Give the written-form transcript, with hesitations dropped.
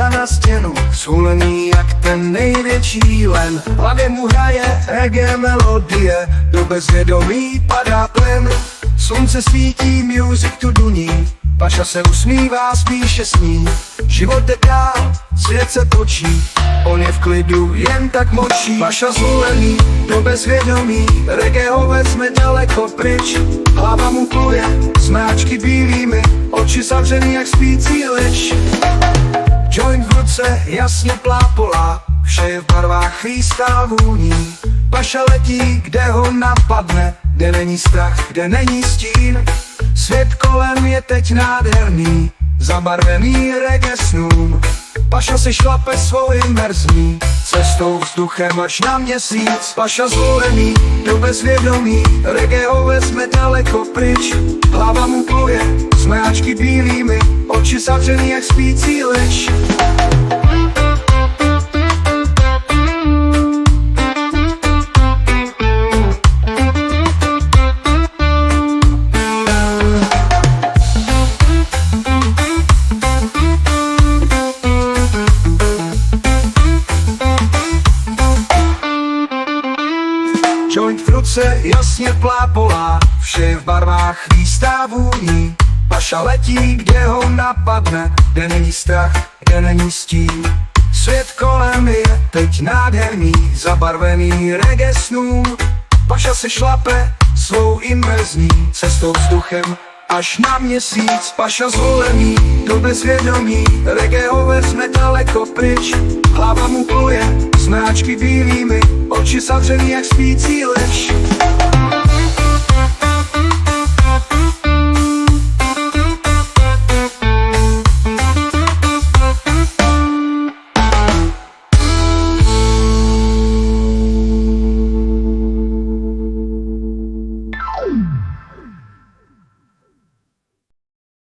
kouká na stěnu, zhulený jak ten největší len. V hlavě mu hraje reggae melodie, do bezvědomí padá plen. Slunce svítí, music tu duní, Paša se usmívá, spíše sní. Život jde dál, svět se točí, on je v klidu, jen tak močí. Paša zhulený, do bezvědomí, reggae ho vezme daleko pryč. Hlava mu pluje, zmáčky bílými, oči zavřený jak spící lič. Joint v ruce jasně plápolá, vše je v barvách, chvístá vůní. Paša letí, kde ho napadne, kde není strach, kde není stín. Svět kolem je teď nádherný, zabarvený reggae snům. Paša si šlape svou imerzní cestou vzduchem až na měsíc. Paša zvolený, do bezvědomí, reggae ho vezme daleko pryč. Hlava mu pluje, zmáčky bílými, oči zavřený jak spící lič. Joint v ruce jasně plápolá, vše je v barvách, chvístá vůní. Paša letí, kde ho napadne, kde není strach, kde není stín. Svět kolem je teď nádherný, zabarvený reggae snům. Paša se šlape svou imerzní cestou vzduchem až na měsíc. Paša zvolený, do bezvědomí, reggae ho vezme daleko pryč. Hlava mu pluje, zmáčky bílými, oči zavřený jak spící lič.